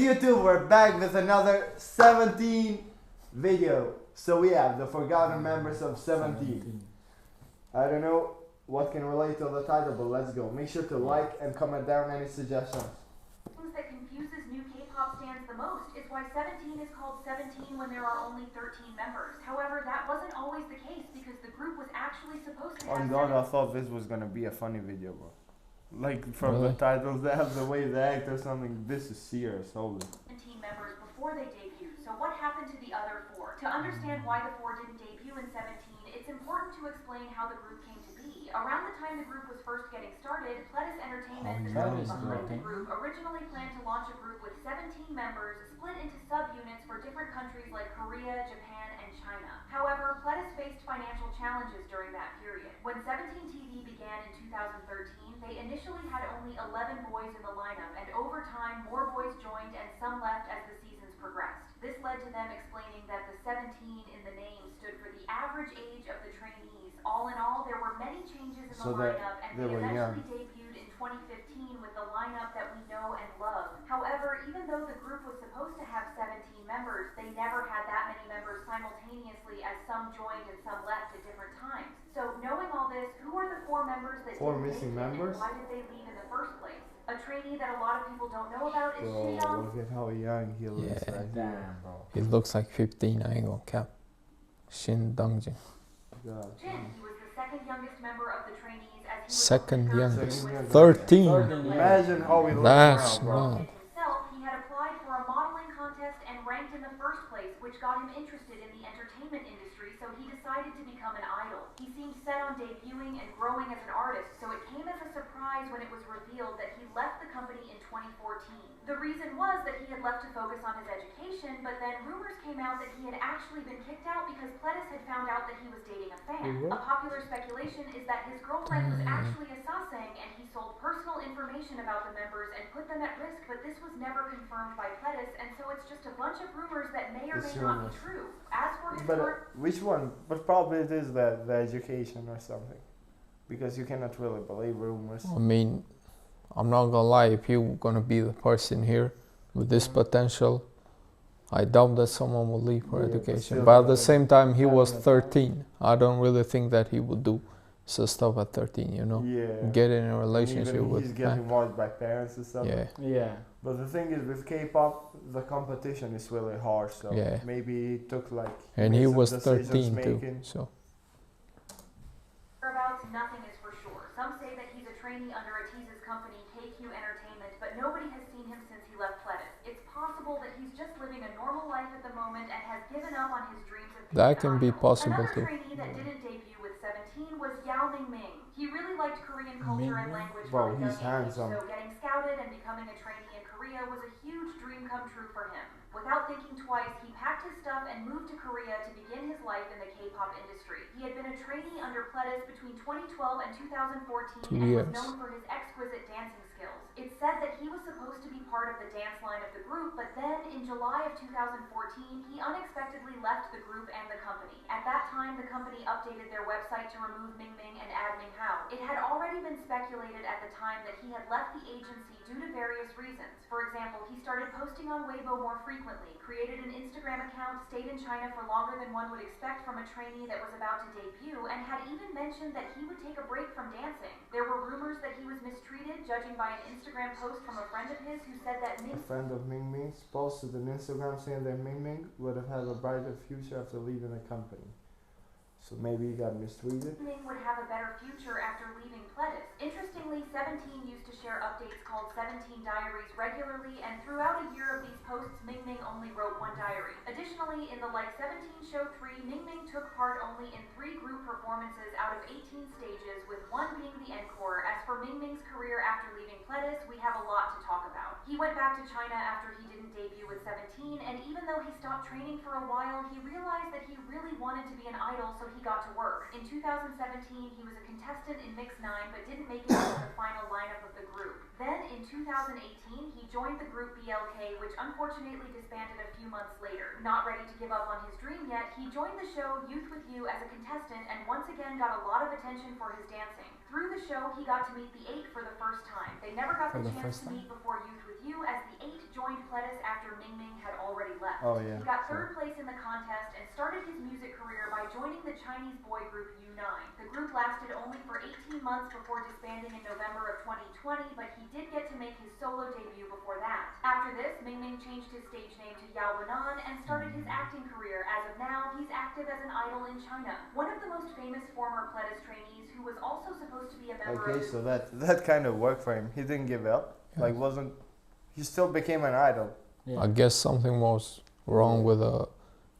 YouTube, we're back with another 17 video. So we have the forgotten members of 17. I don't know what can relate to the title, but let's go. Make sure to like and comment down any suggestions. Things that confuses new K-pop stands the most is why 17 is called 17 when there are only 13 members. However, that wasn't always the case because the group was actually supposed to have On God, I thought this was gonna be a funny video, bro. Like from Really? the titles, they have the way they act or something. This is serious, holy. 17 members before they debuted. So what happened to the other 4? To understand why the 4 didn't debut in 17, it's important to explain how the group came to be. Around the time the group was first getting started, Pledis Entertainment, the company behind the group, originally planned to launch a group with 17 members split into subunits for different countries like Korea, Japan, and China. However, Pledis faced financial challenges during that period. When 17 TV began in 2013, they initially had only 11 boys in the lineup, and over time, more boys joined and some left as the seasons progressed. This led to them explaining that the 17 in the name stood for the average age of the trainees. All in all, there were many changes in the lineup, and they eventually debuted in 2015 with the lineup that we know and love. However, even though the group was supposed to have 17 members, they never had that many members simultaneously, as some joined and some left at different times. So knowing all this, who are the 4 members that Four didn't missing make it, members? and why did they leave in the first place? A trainee that a lot of people don't know about is Bro, Shidong. look at how young he looks right here. Damn, bro. He looks like 15, I ain't gonna cap. Shin Dongjin. God. Jin, he was the second youngest member of the trainees, as he was Second only youngest. 13 with 13. Imagine how he looks That's now, bro. mad. himself. He had applied for a modeling contest and ranked in the first place, which got him interested in the entertainment industry, so he decided to become an idol. He seemed set on debuting and growing as an artist, so it came as a surprise when it was revealed that he left the company in 2014. The reason was that he had left to focus on his education, but then rumors came out that he had actually been kicked out because Pledis had found out that he was dating a fan. A popular speculation is that his girlfriend was actually a sasang, and he sold personal information about the members and put them at risk, but this was never confirmed by Pledis, and so it's just a bunch of rumors that may or may not be true. As for his But which one? But probably it is the education or something. Because you cannot really believe rumors. I mean, I'm not gonna lie, if you're gonna be the person here with this potential, I doubt that someone will leave for education. But at the same time, he was 13. I don't really think that he would do so stuff at 13, you know? Yeah. Get in a relationship Even with he's getting watched by parents and stuff. Yeah. Yeah. But the thing is, with K-pop, the competition is really harsh. So Yeah. maybe it took like. And he some was decisions 13 too, making. so. whereabouts, nothing is for sure. Some say that he's a trainee under Atiz's company, KQ Entertainment, but nobody has seen him since he left Pledis. It's possible that he's just living a normal life at the moment and has given up on his dreams of being That an can be idol. possible Another too. trainee that didn't debut with 17 was Mingming. He really liked Korean culture and language Bro, from a he's young age, handsome. so getting scouted and becoming a trainee in Korea was a huge dream come true for him. Without thinking twice, he packed his stuff and moved to Korea to begin his life in the K-pop industry. He had been a trainee under Pledis between 2012 and 2014 2 and was years. known for his exquisite dancing skills. It's said that he was supposed to be part of the dance line of the group, but then in July of 2014, he unexpectedly left the group and the company. At that time, the company updated their website to remove Mingming and add Minghao. It had already been speculated at the time that he had left the agency due to various reasons. For example, he started posting on Weibo more frequently, created an Instagram account, stayed in China for longer than one would expect from a trainee that was about to debut, and had even mentioned that he would take a break from dancing. There were rumors that he was mistreated, judging by an Instagram post from a friend of his who said that A friend of Mingming's posted on Instagram saying that Mingming would have had a brighter future after leaving the company. So maybe he got mistreated. Mingming would have a better future after leaving Pledis. Interestingly, 17 used to share updates called 17 Diaries regularly, and throughout a year of these posts, Mingming only wrote one diary. Additionally, in the Like 17 Show 3, Mingming took part only in 3 group performances out of 18 stages, with one being the encore. As for Mingming's career after leaving Pledis, we have a lot to talk about. He went back to China after he didn't debut with 17, and even though he stopped training for a while, he realized that he really wanted to be an idol, so he got to work. In 2017, he was a contestant in Mix 9, but didn't make it into the final lineup of the group. Then, in 2018, he joined the group BLK, which unfortunately disbanded a few months later. Not ready to give up on his dream yet, he joined the show Youth With You as a contestant, and once again got a lot of attention for his dancing. Through the show, he got to meet the 8 for the first time. They never got the chance to meet before Youth With You, as the 8 joined Pledis after Mingming had already left. Oh, yeah. He got third place in the contest and started his music career by joining the Chinese boy group U9. The group lasted only for 18 months before disbanding in November of 2020, but he did get to make his solo debut before that. After this, Mingming changed his stage name to Yao Wenan and started his acting career. As of now, he's active as an idol in China. One of the most famous former Pledis trainees who was also supposed to be a member Okay, of so that kind of worked for him. He didn't give up. Yeah. Like wasn't. He still became an idol. I guess something was wrong with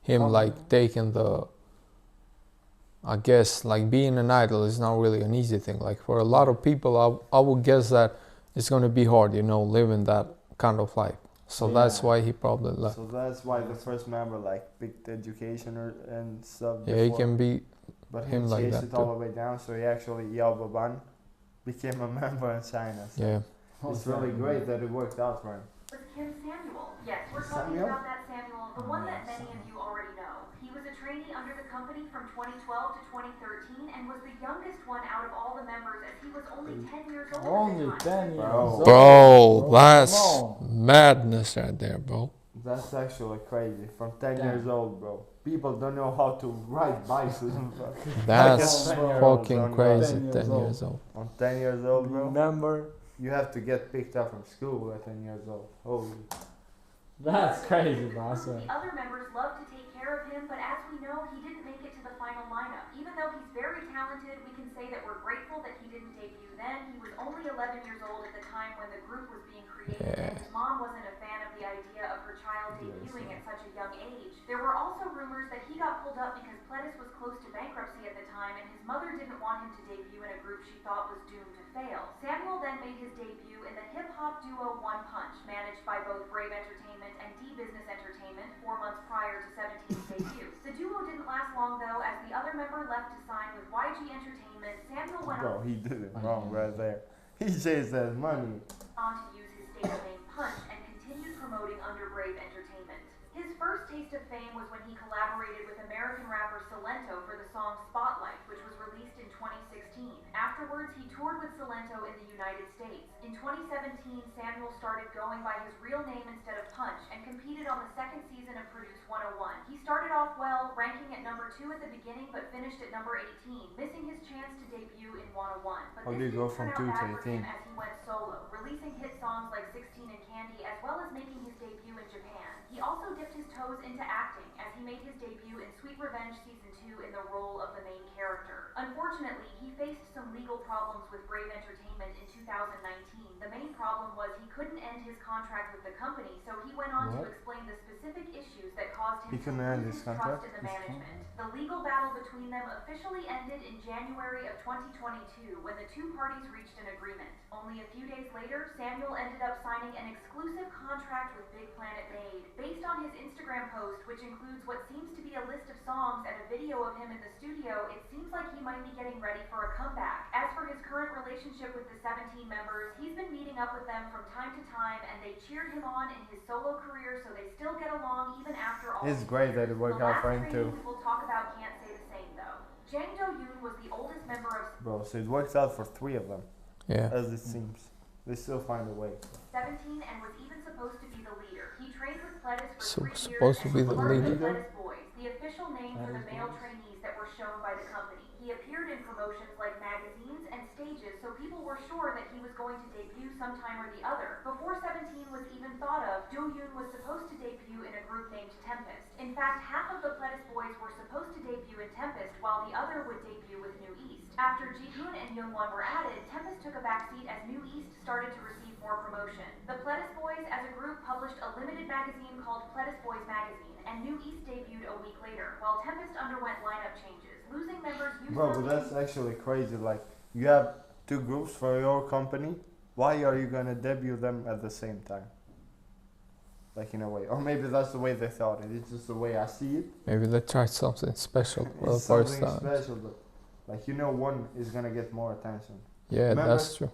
him, like taking the. I guess like being an idol is not really an easy thing. Like for a lot of people, I would guess that it's going to be hard, living that kind of life. So that's why he probably left. So that's why the first member like picked education and stuff. Yeah, he before. can be. But him he like chased that it all too. the way down. So he actually Yao Baban became a member in China. So Yeah. it's really great that it worked out for him. was Kim Samuel. Yes, we're talking Samuel? about that Samuel, the one that many of you already know. He was a trainee under the company from 2012 to 2013 and was the youngest one out of all the members as he was only 10 years old Only at the time. 10 years Bro. old. Bro, that's Come on. madness right there, bro. That's actually crazy. From 10 Damn. years old, bro. People don't know how to ride bicycles. That's Like a 10-year-old fucking don't know. crazy. 10 years 10 old. years old. On 10 years old, bro. Remember? You have to get picked up from school at 10 years old. Holy. That's crazy, bro. I swear. The other members loved to take care of him, but as we know, he didn't make it to the final lineup. Even though he's very talented, we can say that we're grateful that he didn't debut then. He was only 11 years old at the time when the group was being created, and his mom wasn't a fan of the idea of her child debuting at such a young age. There were also rumors that he got pulled up because Pledis was close to bankruptcy at the time, and his mother didn't want him to debut in a group she thought was doomed to fail. Samuel then made his debut in the hip-hop duo One Punch, managed by both Brave Entertainment and D Business Entertainment 4 months prior to 17's debut. The duo didn't last long though, as the other member left to sign with YG Entertainment. Samuel went Bro, he did it wrong right there. He chased that money. on to use his stage name Punch and continued promoting under Brave Entertainment. His first taste of fame was when he collaborated with American rapper Silento for the song Spotlight, which was released in 2016. Afterwards, he toured with Silento in the United States. In 2017, Samuel started going by his real name instead of Punch and competed on the second season of Produce 101. He started off well, ranking at number 2 at the beginning, but finished at number 18, missing his chance to debut in 101. But How do this you go didn't from turn 2 out to bad for him 18? as he went solo, releasing hit songs like 16 and Candy, as well as making his debut in Japan. He also dipped his toes into acting, as he made his debut in Sweet Revenge Season 2 in the role of the main character. Unfortunately, he faced some legal problems with Brave Entertainment in 2019. The main problem was he couldn't end his contract with the company, so he went on to explain the specific issues that caused him He to couldn't end lose his his contract? trust in the management. The legal battle between them officially ended in January of 2022 when the two parties reached an agreement. Only a few days later, Samuel ended up signing an exclusive contract with Big Planet Made. Based on his Instagram post, which includes what seems to be a list of songs and a video of him in the studio, it seems like he might be getting ready for a comeback. As for his current relationship with the 17 members, he's been meeting up with them from time to time, and they cheered him on in his solo career, so they still get along even after all It's these great that years. it worked The out for last him trainee too. we will talk about can't say the same though. Jang Doyun was the oldest member of Bro, so it works out for 3 of them, Yeah. as it seems. They still find a way. 17 and was even supposed to be the leader. He trained with Pledis for So 3 years supposed to and be was the part of leader? Pledis Boys, the official name for the Pledis male Boys. trainees that were shown by the company. He appeared in promotions like magazines and stages, so people were sure that he was going to debut sometime or the other. Before 17 was even thought of, Doyun was supposed to debut in a group named Tempest. In fact, half of the Pledis Boys were supposed to debut in Tempest, while the other would debut with New East. After Jihoon and Youngwon were added, Tempest took a backseat as New East started to receive more promotion. The Pledis Boys as a group published a limited magazine called Pledis Boys Magazine, and New East debuted a week later, while Tempest underwent lineup changes. Losing members Bro, but that's actually crazy. Like, you have 2 groups for your company. Why are you gonna debut them at the same time? Like, in a way. Or maybe that's the way they thought it. It's just the way I see it. Maybe they tried something special for the It's first something time. special, but like, one is gonna get more attention. Yeah, Remember? that's true.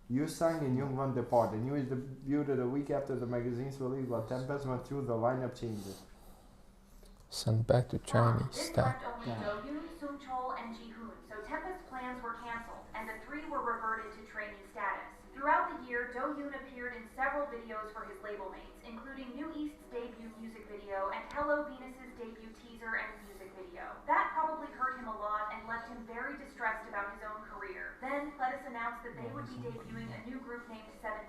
You sang and Youngwon departed. You debuted a week after the magazine's release, while Tempest went through the lineup changes. Sent back to Chinese This staff. left only Doyun, Sungchol, and Jihoon, so Tempest's plans were canceled, and the 3 were reverted to trainee status. Throughout the year, Doyun appeared in several videos for his label mates, including including New East's debut music video and Hello Venus's debut teaser and music video. That probably hurt him a lot and left him very distressed about his own career. Then Pledis announced that they would be debuting a new group named 17.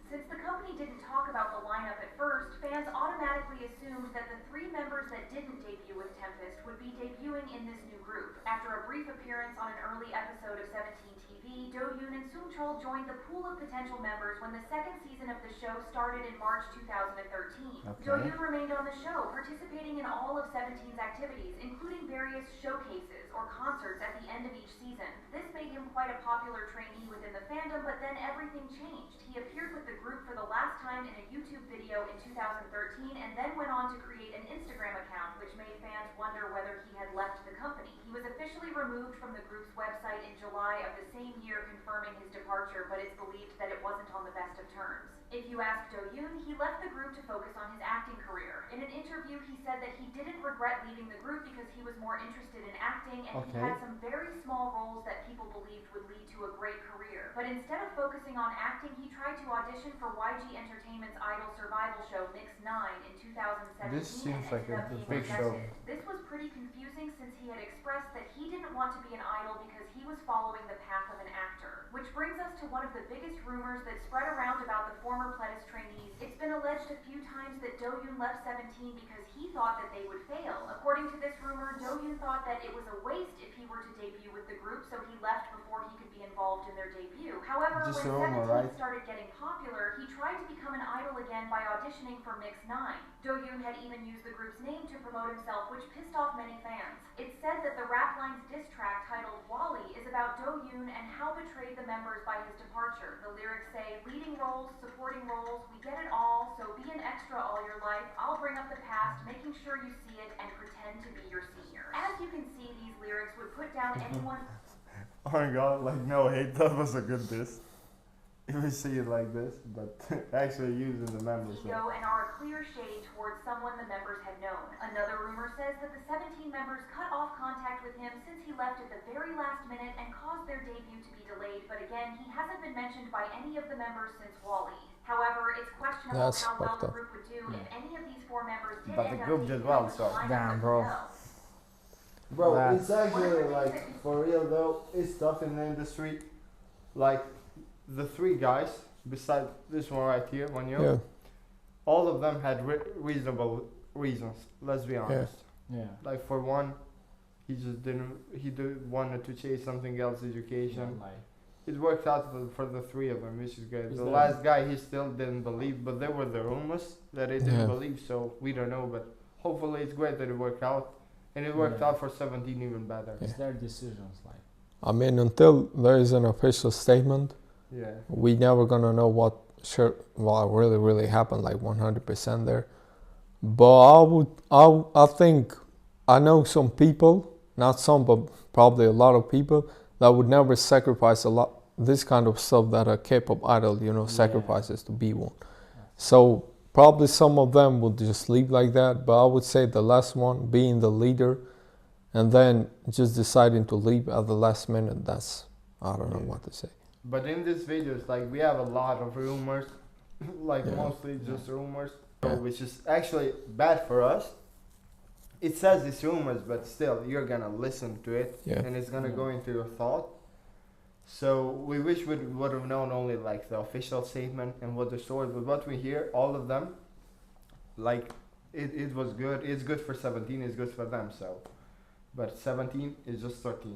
Since the company didn't talk about the lineup at first, fans automatically assumed that the 3 members that didn't debut with Tempest would be debuting in this new group. After a brief appearance on an early episode of 17 TV, Doyun and Seungcheol joined the pool of potential members when the second season of the show started in March 2013. Okay. Doyun remained on the show, participating in all of 17's activities, including various showcases or concerts at the end of each season. This made him quite a popular trainee within the fandom, but then everything changed. He appeared with the group for the last time in a YouTube video in 2013 and then went on to create an Instagram account, which made fans wonder whether he had left the company. He was officially removed from the group's website in July of the same year, confirming his departure, but it's believed that it wasn't on the best of terms. If you ask Doyun, he left the group to focus on his acting career. In an interview, he said that he didn't regret leaving the group because he was more interested in acting and he had some very small roles that people believed would lead to a great career. But instead of focusing on acting, he tried to audition for YG Entertainment's idol survival show Mix 9 in 2017 This seems and like ended a up being big show. rejected. This was pretty confusing since he had expressed that he didn't want to be an idol because he was following the path of an actor. Which brings us to one of the biggest rumors that spread around about the former Pledis trainees. It's been alleged a few times that Doyun left 17 because he thought that they would fail. According to this rumor, Doyun thought that it was a waste if he were to debut with the group, so he left before he could be involved in their debut. However, Just when a rumor, 17 right? started getting popular, he tried to become an idol again by auditioning for Mix 9. Doyun had even used the group's name to promote himself, which pissed off many fans. It's said that the Rap Line's diss track titled Wally is about Doyun and how betrayed the members by his departure. The lyrics say, leading roles, supporting roles, we get it all, so be an extra all your life. I'll bring up the past, making sure you see it, and pretend to be your senior. As you can see, these lyrics would put down anyone Oh my god, like no hate, that was a good diss. If we see it like this, but actually using the members. ego and are a clear shade towards someone the members had known. Another rumor says that the 17 members cut off contact with him since he left at the very last minute and caused their debut to be delayed, but again, he hasn't been mentioned by any of the members since Wally. However, it's questionable That's how well fucked the up. group would do if any of these 4 members did But end the up group did debuting well, with so- the lineup Damn, that bro. we know. Bro, That's- it's actually like, for real though, it's tough in the industry. Like, the 3 guys, besides this one right here, one year, Yeah, all of them had reasonable reasons, let's be honest. Yeah. Like, for one, he just wanted to chase something else, education. Like, It worked out for the 3 of them, which is good. Is The that- last guy, he still didn't believe, but there were the rumors that he didn't Yeah. believe, so we don't know. But hopefully, it's great that it worked out, and it worked Yeah. out for 17 even better. it's their decisions. Like, I mean, until there is an official statement, Yeah. we never gonna know what really happened, like 100% there. But I think I know some people, not some, but probably a lot of people that would never sacrifice this kind of stuff that a K-pop idol, sacrifices to be one. So probably some of them would just leave like that. But I would say the last one, being the leader, and then just deciding to leave at the last minute. I don't know Yeah. what to say. But in this video, it's like we have a lot of rumors, like Yeah. mostly just rumors, Yeah. which is actually bad for us. It says it's rumors, but still, you're gonna listen to it, Yeah. and it's gonna Yeah. go into your thought. So we wish we would have known only like the official statement and what the story, but what we hear, all of them, like it was good. It's good for 17. It's good for them. So, but 17 is just 13.